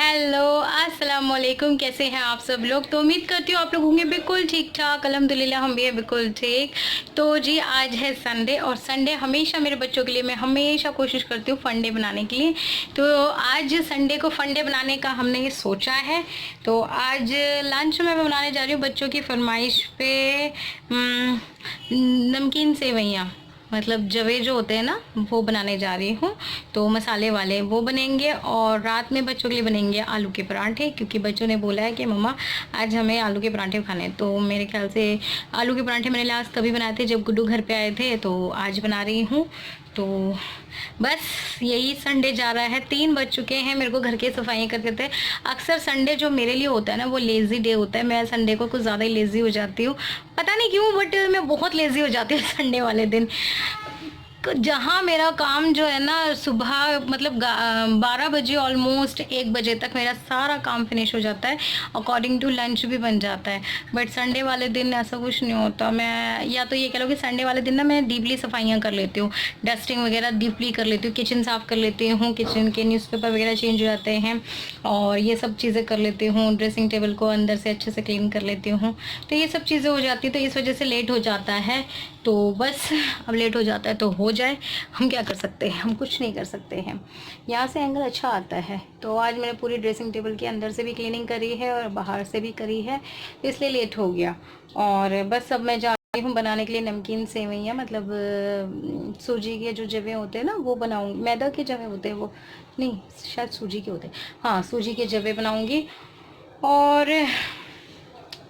Hello, अस्सलाम वालेकुम। कैसे हैं आप सब लोग? तो उम्मीद करती हूँ आप लोग होंगे बिल्कुल ठीक ठाक। अल्हम्दुलिल्लाह हम भी हैं बिल्कुल ठीक। तो जी आज है संडे, और संडे हमेशा मेरे बच्चों के लिए मैं हमेशा कोशिश करती हूँ फन डे बनाने के लिए। तो आज संडे को फन डे बनाने का हमने ये सोचा है। तो आज लंच में मैं बनाने जा रही हूँ बच्चों की फरमाइश पे नमकीन सेवइयाँ, मतलब जवे जो होते हैं ना, वो बनाने जा रही हूँ। तो मसाले वाले वो बनेंगे, और रात में बच्चों के लिए बनेंगे आलू के पराठे, क्योंकि बच्चों ने बोला है कि मम्मा आज हमें आलू के पराठे खाने हैं। तो मेरे ख्याल से आलू के पराठे मैंने लास्ट तभी बनाए थे जब गुड्डू घर पे आए थे, तो आज बना रही हूँ। तो बस यही संडे जा रहा है। 3 बज चुके हैं, मेरे को घर की सफाइयाँ करते करते। अक्सर संडे जो मेरे लिए होता है ना, वो लेज़ी डे होता है। मैं संडे को कुछ ज़्यादा ही लेज़ी हो जाती हूँ, पता नहीं क्यों, बट मैं बहुत लेज़ी हो जाती हूँ संडे वाले दिन। जहाँ मेरा काम जो है ना सुबह मतलब 12 बजे ऑलमोस्ट 1 बजे तक मेरा सारा काम फिनिश हो जाता है, अकॉर्डिंग टू लंच भी बन जाता है। बट संडे वाले दिन ऐसा कुछ नहीं होता। मैं या तो ये कह लो कि संडे वाले दिन ना मैं डीपली सफाइयाँ कर लेती हूँ, डस्टिंग वगैरह डीपली कर लेती हूँ, किचन साफ़ कर लेती हूँ, किचन के न्यूज़पेपर वगैरह चेंज हो जाते हैं और ये सब चीज़ें कर लेती हूँ। ड्रेसिंग टेबल को अंदर से अच्छे से क्लीन कर लेती हूँ। तो ये सब चीज़ें हो जाती, तो इस वजह से लेट हो जाता है। तो बस अब लेट हो जाता है तो हो जाए, हम क्या कर सकते हैं, हम कुछ नहीं कर सकते हैं। यहाँ से एंगल अच्छा आता है। तो आज मैंने पूरी ड्रेसिंग टेबल के अंदर से भी क्लीनिंग करी है और बाहर से भी करी है, तो इसलिए लेट हो गया। और बस अब मैं जा रही हूँ बनाने के लिए नमकीन सेवइयाँ, मतलब सूजी के जो जवे होते हैं ना वो बनाऊँगी। मैदा के जवे होते हैं वो, नहीं शायद सूजी के होते हैं, हाँ सूजी के जवे बनाऊँगी। और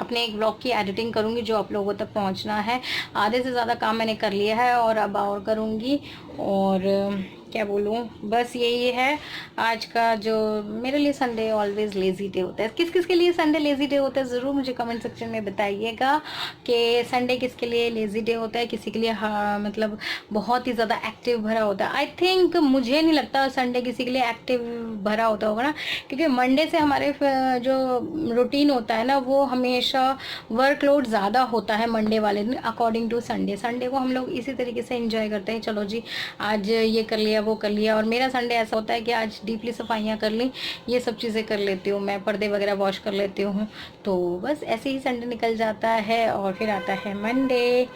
अपने एक ब्लॉग की एडिटिंग करूँगी जो आप लोगों तक पहुँचना है। आधे से ज़्यादा काम मैंने कर लिया है और अब और करूँगी। और क्या बोलूँ, बस यही है आज का जो मेरे लिए संडे ऑलवेज़ लेज़ी डे होता है। किस किस के लिए संडे लेज़ी डे होता है ज़रूर मुझे कमेंट सेक्शन में बताइएगा कि संडे किसके लिए लेज़ी डे होता है। किसी के लिए हाँ मतलब बहुत ही ज़्यादा एक्टिव भरा होता है। आई थिंक मुझे नहीं लगता संडे किसी के लिए एक्टिव भरा होता होगा ना, क्योंकि मंडे से हमारे जो रूटीन होता है ना वो हमेशा वर्कलोड ज़्यादा होता है मंडे वाले दिन अकॉर्डिंग टू संडे। संडे को हम लोग इसी तरीके से एंजॉय करते हैं, चलो जी आज ये कर लिया वो कर लिया। और मेरा संडे ऐसा होता है कि आज डीपली सफाइयाँ कर ली, ये सब चीज़ें कर लेती हूँ मैं, पर्दे वगैरह वॉश कर लेती हूँ। तो बस ऐसे ही संडे निकल जाता है और फिर आता है मंडे।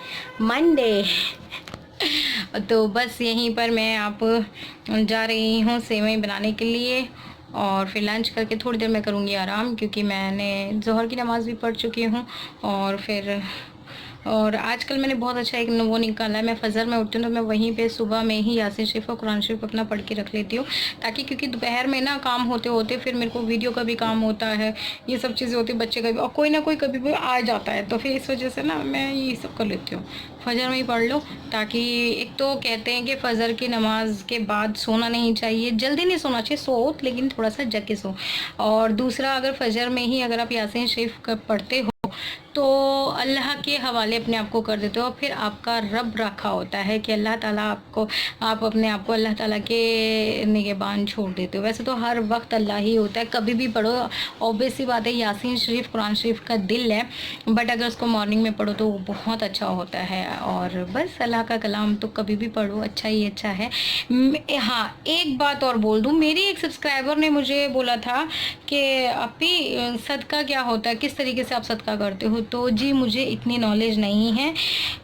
मंडे तो बस यहीं पर मैं आप जा रही हूँ सेवई बनाने के लिए, और फिर लंच करके थोड़ी देर मैं करूँगी आराम, क्योंकि मैंने ज़ोहर की नमाज़ भी पढ़ चुकी हूँ। और आजकल मैंने बहुत अच्छा एक वो निकाला है, मैं फ़जर में उठती हूँ तो मैं वहीं पे सुबह में ही यासीन शरीफ और कुरान शरीफ अपना पढ़ के रख लेती हूँ, ताकि क्योंकि दोपहर में ना काम होते होते फिर मेरे को वीडियो का भी काम होता है, ये सब चीज़ें होती है, बच्चे का भी, और कोई ना कोई कभी भी आ जाता है, तो फिर इस वजह से ना मैं ये सब कर लेती हूँ। फ़जर में ही पढ़ लो, ताकि एक तो कहते हैं कि फ़जर की नमाज के बाद सोना नहीं चाहिए, जल्दी नहीं सोना चाहिए, सो लेकिन थोड़ा सा जग के सो। और दूसरा, अगर फ़जर में ही अगर आप यासीन शरीफ पढ़ते हो तो अल्लाह के हवाले अपने आप को कर देते हो, फिर आपका रब रखा होता है कि अल्लाह ताला आपको, आप अपने आप को अल्लाह ताला के निगहबान छोड़ देते हो। वैसे तो हर वक्त अल्लाह ही होता है, कभी भी पढ़ो, ऑब्वियस सी बात है, यासीन शरीफ कुरान शरीफ का दिल है, बट अगर उसको मॉर्निंग में पढ़ो तो वो बहुत अच्छा होता है। और बस अल्लाह का कलाम तो कभी भी पढ़ो, अच्छा ही अच्छा है। हाँ एक बात और बोल दूँ, मेरी एक सब्सक्राइबर ने मुझे बोला था कि अपी सदका क्या होता है, किस तरीके से आप सदका करते हो। तो जी मुझे इतनी नॉलेज नहीं है।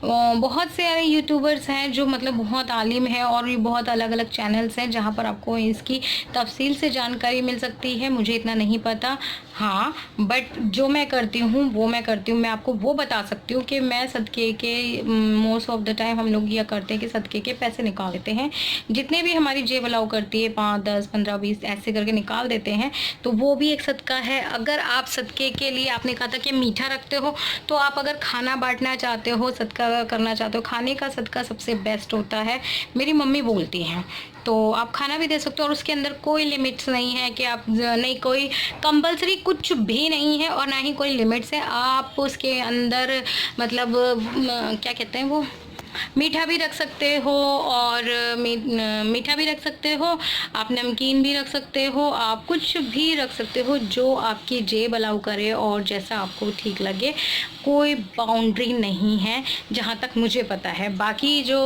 बहुत से सारे यूट्यूबर्स हैं जो मतलब बहुत आलिम है, और भी बहुत अलग अलग चैनल्स हैं जहाँ पर आपको इसकी तफसील से जानकारी मिल सकती है, मुझे इतना नहीं पता। हाँ बट जो मैं करती हूँ वो मैं करती हूँ, मैं आपको वो बता सकती हूँ कि मैं सदक़े के मोस्ट ऑफ द टाइम हम लोग यह करते हैं कि सदक़े के पैसे निकाल देते हैं, जितने भी हमारी जेब अलाउ करती है 5, 10, 15, 20 ऐसे करके निकाल देते हैं, तो वो भी एक सदका है। अगर आप सदक़े के लिए, आपने कहा था कि मीठा रखते हो, तो आप अगर खाना बांटना चाहते हो, सदका करना चाहते हो, खाने का सदका सबसे बेस्ट होता है, मेरी मम्मी बोलती हैं। तो आप खाना भी दे सकते हो, और उसके अंदर कोई लिमिट्स नहीं है कि आप नहीं, कोई कंपलसरी कुछ भी नहीं है, और ना ही कोई लिमिट्स है। आप उसके अंदर मतलब क्या कहते हैं वो, मीठा भी रख सकते हो और मीठा भी रख सकते हो, आप नमकीन भी रख सकते हो, आप कुछ भी रख सकते हो जो आपकी जेब अलाउ करे और जैसा आपको ठीक लगे। कोई बाउंड्री नहीं है जहाँ तक मुझे पता है। बाकी जो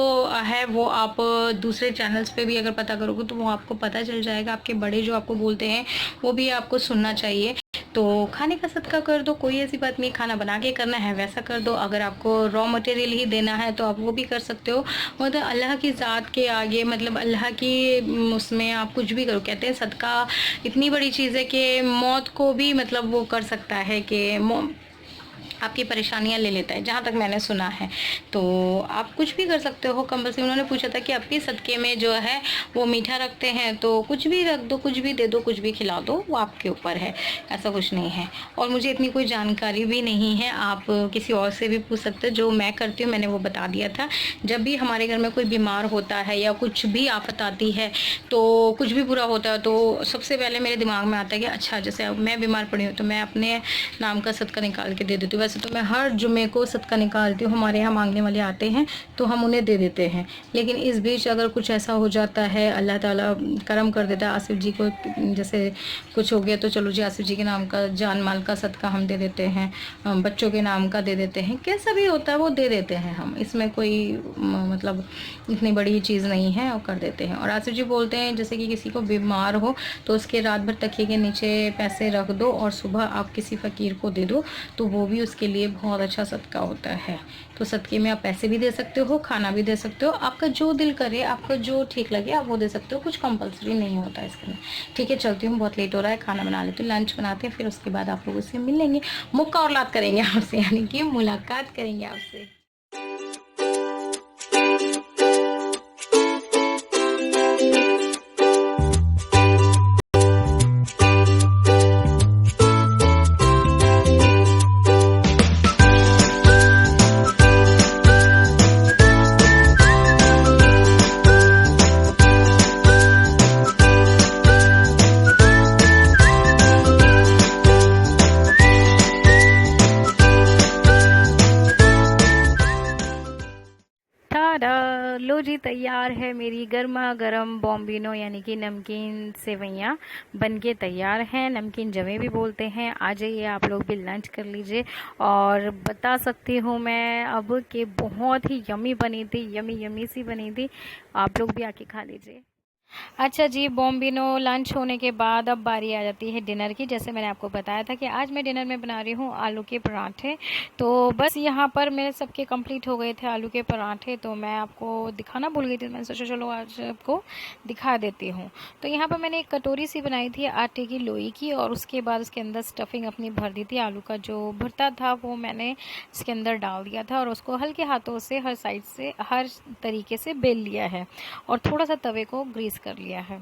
है वो आप दूसरे चैनल्स पे भी अगर पता करोगे तो वो आपको पता चल जाएगा। आपके बड़े जो आपको बोलते हैं वो भी आपको सुनना चाहिए। तो खाने का सदका कर दो, कोई ऐसी बात नहीं। खाना बना के करना है वैसा कर दो। अगर आपको रॉ मटेरियल ही देना है तो आप वो भी कर सकते हो। मतलब अल्लाह की ज़ात के आगे, मतलब अल्लाह की उसमें आप कुछ भी करो। कहते हैं सदका इतनी बड़ी चीज़ है कि मौत को भी मतलब वो कर सकता है कि आपकी परेशानियां ले लेता है, जहाँ तक मैंने सुना है। तो आप कुछ भी कर सकते हो। कंपल्सरी उन्होंने पूछा था कि आपके सदक़े में जो है वो मीठा रखते हैं तो कुछ भी रख दो, कुछ भी दे दो, कुछ भी खिला दो, वो आपके ऊपर है, ऐसा कुछ नहीं है। और मुझे इतनी कोई जानकारी भी नहीं है, आप किसी और से भी पूछ सकते हो। जो मैं करती हूँ मैंने वो बता दिया था। जब भी हमारे घर में कोई बीमार होता है या कुछ भी आफत आती है, तो कुछ भी बुरा होता है, तो सबसे पहले मेरे दिमाग में आता है कि अच्छा जैसे अब मैं बीमार पड़ी हूँ तो मैं अपने नाम का सदका निकाल के दे देती हूँ। वैसे तो मैं हर जुमे को सदका निकालती हूँ, हमारे यहाँ मांगने वाले आते हैं तो हम उन्हें दे देते हैं। लेकिन इस बीच अगर कुछ ऐसा हो जाता है, अल्लाह ताला करम कर देता है, आसिफ जी को जैसे कुछ हो गया तो चलो जी आसिफ जी के नाम का जान माल का सदका हम दे देते हैं, बच्चों के नाम का दे देते हैं, कैसा भी होता है वो दे देते हैं हम। इसमें कोई मतलब इतनी बड़ी चीज़ नहीं है और कर देते हैं। और आसिफ जी बोलते हैं जैसे कि किसी को बीमार हो तो उसके रात भर तकिए के नीचे पैसे रख दो और सुबह आप किसी फ़कीर को दे दो, तो वो भी उसके लिए बहुत अच्छा सदका होता है। तो सदक़े में आप पैसे भी दे सकते हो, खाना भी दे सकते हो, आपका जो दिल करे, आपका जो ठीक लगे आप वो दे सकते हो। कुछ कंपल्सरी नहीं होता है इसके लिए। ठीक है, चलती हूँ, बहुत लेट हो रहा है, खाना बना लेती हूँ, लंच बनाते हैं, फिर उसके बाद आप लोगों से मिल लेंगे, मुक्का और लात करेंगे आपसे, यानी कि मुलाकात करेंगे आपसे। लो जी, तैयार है मेरी गर्मा गर्म बॉम्बिनो यानी कि नमकीन सेवइयाँ बन के तैयार हैं। नमकीन जवे भी बोलते हैं। आ जाइए आप लोग भी लंच कर लीजिए। और बता सकती हूँ मैं अब कि बहुत ही यमी बनी थी, यमी यमी सी बनी थी। आप लोग भी आके खा लीजिए। अच्छा जी, बॉम्बिनो लंच होने के बाद अब बारी आ जाती है डिनर की। जैसे मैंने आपको बताया था कि आज मैं डिनर में बना रही हूँ आलू के पराठे। तो बस यहाँ पर मेरे सबके कंप्लीट हो गए थे आलू के पराठे, तो मैं आपको दिखाना भूल गई थी। मैंने सोचा चलो आज आपको दिखा देती हूँ। तो यहाँ पर मैंने एक कटोरी सी बनाई थी आटे की लोई की, और उसके बाद उसके अंदर स्टफिंग अपनी भर दी थी। आलू का जो भरता था वो मैंने इसके अंदर डाल दिया था और उसको हल्के हाथों से हर साइड से हर तरीके से बेल लिया है और थोड़ा सा तवे को ग्रीस कर लिया है।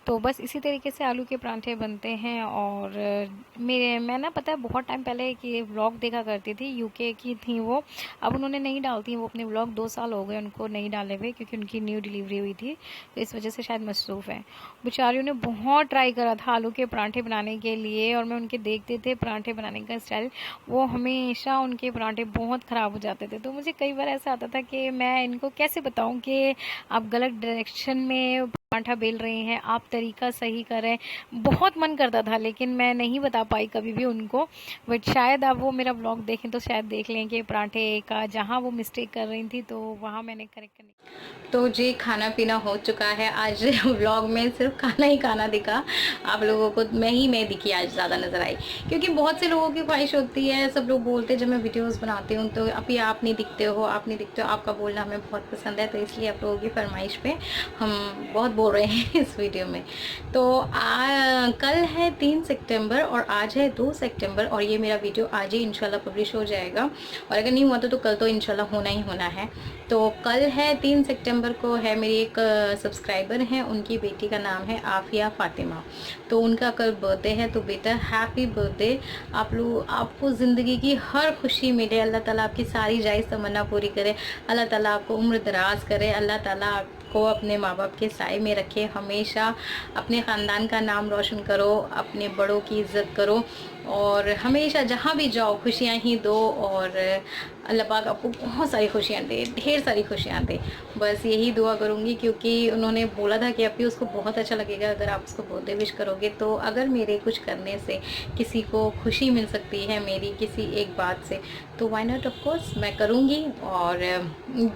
तो बस इसी तरीके से आलू के परांठे बनते हैं। और मैं ना पता है बहुत टाइम पहले कि व्लॉग देखा करती थी, यूके की थी वो, अब उन्होंने नहीं डालती वो अपने व्लॉग, 2 साल हो गए उनको नहीं डाले हुए क्योंकि उनकी न्यू डिलीवरी हुई थी, तो इस वजह से शायद मसरूफ़ है। बेचारियों ने बहुत ट्राई करा था आलू के परांठे बनाने के लिए, और मैं उनके देखते थे परांठे बनाने का स्टाइल, वो हमेशा उनके परांठे बहुत ख़राब हो जाते थे। तो मुझे कई बार ऐसा आता था कि मैं इनको कैसे बताऊँ कि आप गलत डायरेक्शन में पराठा बेल रहे हैं, आप तरीका सही कर रहे हैं। बहुत मन करता था लेकिन मैं नहीं बता पाई कभी भी उनको। बट शायद अब वो मेरा व्लॉग देखें तो शायद देख लें कि पराठे का जहाँ वो मिस्टेक कर रही थी तो वहाँ मैंने करेक्ट करने। तो जी खाना पीना हो चुका है। आज व्लॉग में सिर्फ खाना ही खाना दिखा आप लोगों को, मैं दिखी आज ज़्यादा नज़र आई, क्योंकि बहुत से लोगों की ख्वाहिश होती है, सब लोग बोलते हैं जब मैं वीडियोज़ बनाती हूँ तो अभी आप नहीं दिखते हो, आप नहीं दिखते हो, आपका बोलना हमें बहुत पसंद है, तो इसलिए आप लोगों की फरमाइश पे हम बहुत बोल रहे हैं इस वीडियो में। तो कल है 3 सितंबर और आज है 2 सितंबर, और ये मेरा वीडियो आज ही इंशाल्लाह पब्लिश हो जाएगा, और अगर नहीं हुआ तो कल तो इंशाल्लाह होना ही होना है। तो कल है 3 सितंबर को है, मेरी एक सब्सक्राइबर हैं, उनकी बेटी का नाम है आफिया फातिमा, तो उनका कल बर्थडे है। तो बेटा हैप्पी बर्थडे, आपको ज़िंदगी की हर खुशी मिले, अल्लाह ताला आपकी सारी जायज़ तमन्ना पूरी करे, अल्लाह ताला आपको उम्र दराज करे, अल्लाह ताला को अपने माँ बाप के साए में रखे, हमेशा अपने ख़ानदान का नाम रोशन करो, अपने बड़ों की इज़्ज़त करो, और हमेशा जहाँ भी जाओ खुशियाँ ही दो, और अल्लाह पाक आपको बहुत सारी खुशियाँ दे, ढेर सारी खुशियाँ दे। बस यही दुआ करूँगी, क्योंकि उन्होंने बोला था कि अभी उसको बहुत अच्छा लगेगा अगर आप उसको बर्थडे विश करोगे। तो अगर मेरे कुछ करने से किसी को खुशी मिल सकती है मेरी किसी एक बात से, तो वाई नॉट, ऑफ कोर्स मैं करूँगी। और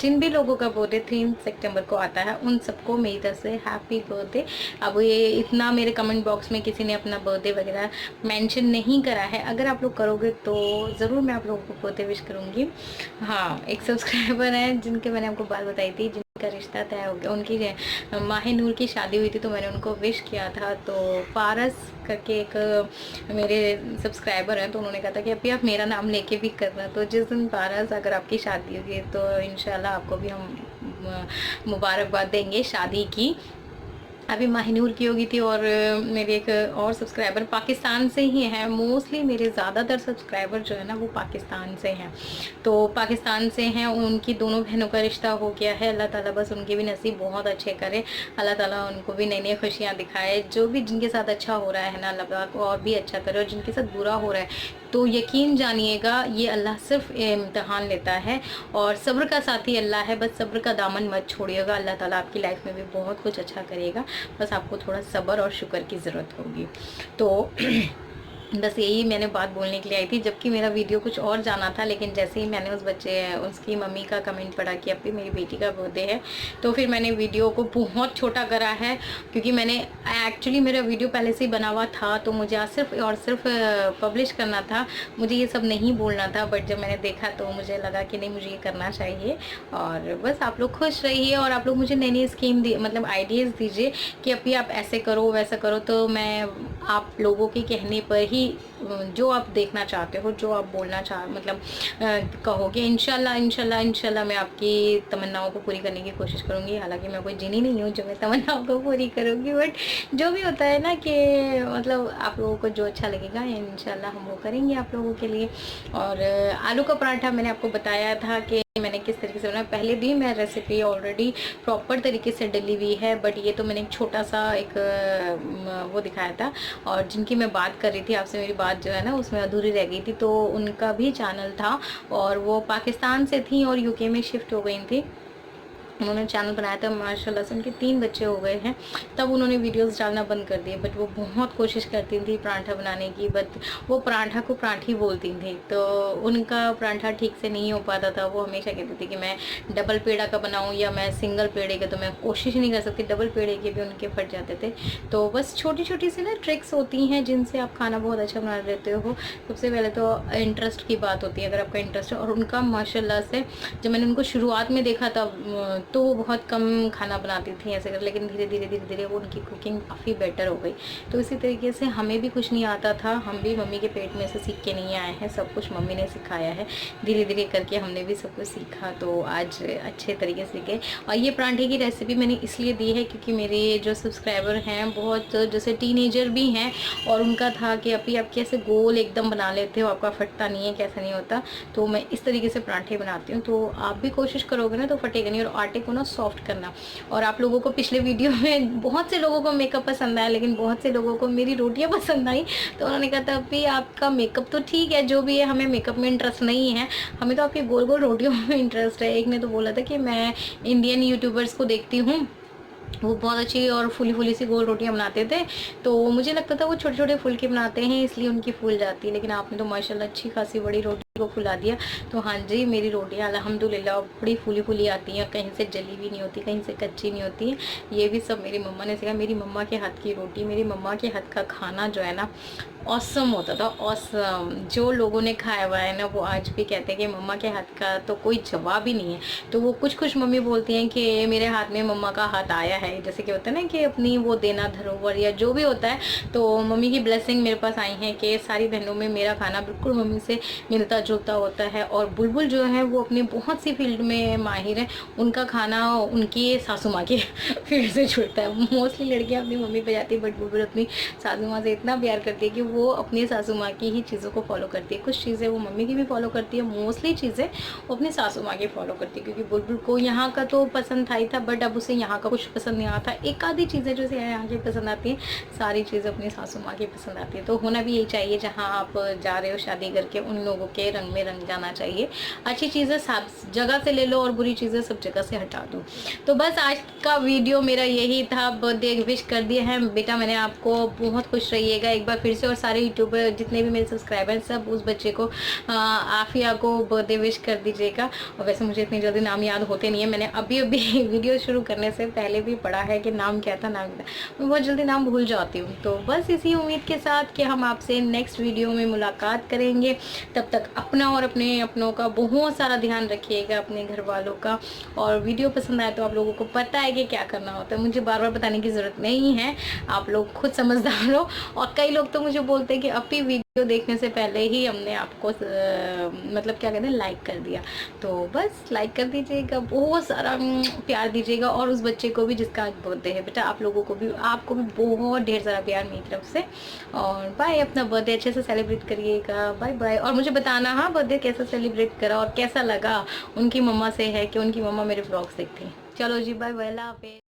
जिन भी लोगों का बर्थडे 3 सितंबर को आता है उन सबको मेरी तरफ से हैप्पी बर्थडे। अब ये इतना मेरे कमेंट बॉक्स में किसी ने अपना बर्थडे वगैरह मेंशन नहीं करा है, अगर आप लोग करोगे तो ज़रूर मैं आप लोगों को बर्थडे विश करूँगी। हाँ, एक सब्सक्राइबर हैं जिनके मैंने आपको बात बताई थी, जिनका रिश्ता तय हो गया, उनकी माह नूर की शादी हुई थी, तो मैंने उनको विश किया था। तो पारस करके एक मेरे सब्सक्राइबर हैं, तो उन्होंने कहा था कि अभी आप मेरा नाम लेके भी करना। तो जिस दिन पारस अगर आपकी शादी होगी तो इंशाल्लाह आपको भी हम मुबारकबाद देंगे शादी की। अभी माहिनूर की होगी थी, और मेरे एक और सब्सक्राइबर पाकिस्तान से ही हैं। मोस्टली मेरे ज़्यादातर सब्सक्राइबर जो है ना वो पाकिस्तान से हैं, तो पाकिस्तान से हैं। उनकी दोनों बहनों का रिश्ता हो गया है। अल्लाह ताला बस उनके भी नसीब बहुत अच्छे करे, अल्लाह ताला उनको भी नई नई खुशियाँ दिखाए। जो भी जिनके साथ अच्छा हो रहा है ना, अल्लाह पाक को और भी अच्छा करे, और जिनके साथ बुरा हो रहा है तो यकीन जानिएगा ये अल्लाह सिर्फ इम्तहान लेता है, और सब्र का साथी अल्लाह है। बस सब्र का दामन मत छोड़िएगा, अल्लाह ताला आपकी लाइफ में भी बहुत कुछ अच्छा करेगा। बस आपको थोड़ा सब्र और शुक्र की ज़रूरत होगी। तो बस यही मैंने बात बोलने के लिए आई थी, जबकि मेरा वीडियो कुछ और जाना था। लेकिन जैसे ही मैंने उसकी मम्मी का कमेंट पढ़ा कि अभी मेरी बेटी का बर्थडे है, तो फिर मैंने वीडियो को बहुत छोटा करा है, क्योंकि मैंने एक्चुअली मेरा वीडियो पहले से ही बना हुआ था, तो मुझे आज सिर्फ और सिर्फ पब्लिश करना था, मुझे ये सब नहीं बोलना था। बट जब मैंने देखा तो मुझे लगा कि नहीं, मुझे ये करना चाहिए। और बस आप लोग खुश रहिए, और आप लोग मुझे नई नई स्कीम मतलब आइडियाज़ दीजिए कि अभी आप ऐसे करो वैसा करो, तो मैं आप लोगों के कहने पर ही जो आप देखना चाहते हो, जो आप बोलना मतलब कहोगे, इंशाल्लाह इंशाल्लाह इंशाल्लाह मैं आपकी तमन्नाओं को पूरी करने की कोशिश करूँगी। हालांकि मैं कोई जिनी नहीं हूँ जो मैं तमन्नाओं को पूरी करूँगी, बट जो भी होता है ना कि मतलब आप लोगों को जो अच्छा लगेगा इंशाल्लाह हम वो करेंगे आप लोगों के लिए। और आलू का पराठा मैंने आपको बताया था कि मैंने किस तरीके से बनाया। पहले भी मैं रेसिपी ऑलरेडी प्रॉपर तरीके से डली हुई है, बट ये तो मैंने एक छोटा सा एक वो दिखाया था। और जिनकी मैं बात कर रही थी आपसे, मेरी बात जो है ना उसमें अधूरी रह गई थी, तो उनका भी चैनल था, और वो पाकिस्तान से थी और यूके में शिफ्ट हो गई थी। उन्होंने चैनल बनाया था, माशाल्लाह से उनके 3 बच्चे हो गए हैं। तब उन्होंने वीडियोस डालना बंद कर दिए, बट वो बहुत कोशिश करती थी पराठा बनाने की, बट वो पराठा को पराठी बोलती थी, तो उनका पराठा ठीक से नहीं हो पाता था। वो हमेशा कहती थी कि मैं डबल पेड़ा का बनाऊं या मैं सिंगल पेड़े का, तो मैं कोशिश नहीं कर सकती, डबल पेड़े के भी उनके फट जाते थे। तो बस छोटी छोटी सी ना ट्रिक्स होती हैं जिनसे आप खाना बहुत अच्छा बना लेते हो। सबसे पहले तो इंटरेस्ट की बात होती है, अगर आपका इंटरेस्ट है। और उनका माशाल्लाह से जब मैंने उनको शुरुआत में देखा था तो वो बहुत कम खाना बनाती थी ऐसे कर, लेकिन धीरे धीरे वो उनकी कुकिंग काफ़ी बेटर हो गई। तो इसी तरीके से हमें भी कुछ नहीं आता था, हम भी मम्मी के पेट में से सीख के नहीं आए हैं, सब कुछ मम्मी ने सिखाया है। धीरे धीरे करके हमने भी सब कुछ सीखा, तो आज अच्छे तरीके से सीखे। और ये पराठे की रेसिपी मैंने इसलिए दी है क्योंकि मेरे जो सब्सक्राइबर हैं बहुत जैसे टीनेजर भी हैं, और उनका था कि अभी आप कैसे गोल एकदम बना लेते हो, आपका फटता नहीं है, कैसा नहीं होता। तो मैं इस तरीके से पराठे बनाती हूँ, तो आप भी कोशिश करोगे ना तो फटेगा नहीं। और आटे को ना सॉफ्ट करना। और आप लोगों को पिछले वीडियो में बहुत से लोगों को मेकअप पसंद आया, लेकिन बहुत से लोगों को मेरी रोटियां पसंद आई, तो उन्होंने कहा था अभी आपका मेकअप तो ठीक है, जो भी है हमें मेकअप में इंटरेस्ट नहीं है, हमें तो आपकी गोल गोल रोटियों में इंटरेस्ट है। एक ने तो बोला था कि मैं इंडियन यूट्यूबर्स को देखती हूँ, वो बहुत अच्छी और फूली फूली सी गोल रोटियां बनाते थे, तो मुझे लगता था वो छोटे छोटे फुलके बनाते हैं इसलिए उनकी फूल जाती है। लेकिन आपने तो माशाल्लाह अच्छी खासी बड़ी रोटी को फुला दिया। तो हाँ जी, मेरी रोटियां अल्हम्दुलिल्लाह बड़ी फूली फूली आती हैं, कहीं से जली भी नहीं होती, कहीं से कच्ची नहीं होती है। ये भी सब मेरी मम्मा ने सिखाया। मेरी मम्मा के हाथ की रोटी, मेरी मम्मा के हाथ का खाना जो है ना ऑसम होता था, ऑसम। जो लोगों ने खाया हुआ है ना वो आज भी कहते हैं कि मम्मा के हाथ का तो कोई जवाब ही नहीं है। तो वो कुछ मम्मी बोलती हैं कि मेरे हाथ में मम्मा का हाथ आया है, जैसे कि होता है ना कि अपनी वो देना धरोहर या जो भी होता है। तो मम्मी की ब्लेसिंग मेरे पास आई है कि सारी बहनों में मेरा खाना बिल्कुल मम्मी से मिलता जुलता होता है। और बुलबुल जो है वो अपनी बहुत सी फील्ड में माहिर है, उनका खाना उनकी सासू माँ की फील्ड से जुड़ता है। मोस्टली लड़कियाँ अपनी मम्मी पे जाती है, बट बुलबुल अपनी सासू माँ से इतना प्यार करती है कि वो अपनी सासू माँ की ही चीज़ों को फॉलो करती है। कुछ चीज़ें वो मम्मी की भी फॉलो करती है, मोस्टली चीज़ें वो अपनी सासू माँ की फॉलो करती है। क्योंकि बुलबुल को यहाँ का तो पसंद था ही था, बट अब उसे यहाँ का कुछ पसंद नहीं आता। एक आधी चीज़ें जो यहाँ की पसंद आती हैं, सारी चीज़ें अपनी सासू माँ की पसंद आती है। तो होना भी यही चाहिए, जहाँ आप जा रहे हो शादी करके, उन लोगों के रंग में रंग जाना चाहिए। अच्छी चीज़ें सब जगह से ले लो और बुरी चीज़ें सब जगह से हटा दो। तो बस आज का वीडियो मेरा यही था, बर्थडे विश कर दिए हैं बेटा मैंने आपको। बहुत खुश रहिएगा एक बार फिर से, और सारे यूट्यूबर जितने भी मेरे सब्सक्राइबर हैं सब उस बच्चे को आफिया को बर्थडे विश कर दीजिएगा। और वैसे मुझे इतनी जल्दी नाम याद होते नहीं है, मैंने अभी वीडियो शुरू करने से पहले भी पढ़ा है कि नाम क्या था, नाम क्या था। मैं बहुत जल्दी नाम भूल जाती हूँ। तो बस इसी उम्मीद के साथ कि हम आपसे नेक्स्ट वीडियो में मुलाकात करेंगे। तब तक अपना और अपनों का बहुत सारा ध्यान रखिएगा, अपने घर वालों का। और वीडियो पसंद आए तो आप लोगों को पता है कि क्या करना होता है, मुझे बार बार बताने की ज़रूरत नहीं है, आप लोग खुद समझदार हो। और कई लोग तो मुझे बोलते हैं कि अपनी वीडियो देखने से पहले ही हमने आपको मतलब क्या कहते हैं लाइक कर दिया। तो बस लाइक कर दीजिएगा, बहुत सारा प्यार दीजिएगा। और उस बच्चे को भी जिसका आज बर्थडे है बेटा, आप लोगों को भी, आपको भी बहुत ढेर सारा प्यार मेरी तरफ से। और बाय, अपना बर्थडे अच्छे से सेलिब्रेट करिएगा। Bye bye. और मुझे बताना हाँ बर्थडे कैसा सेलिब्रेट करा और कैसा लगा उनकी मम्मा से है कि उनकी मम्मा मेरे ब्लॉग्स देखती हैं। चलो जी, बाय बाय, अल्लाह हाफिज़।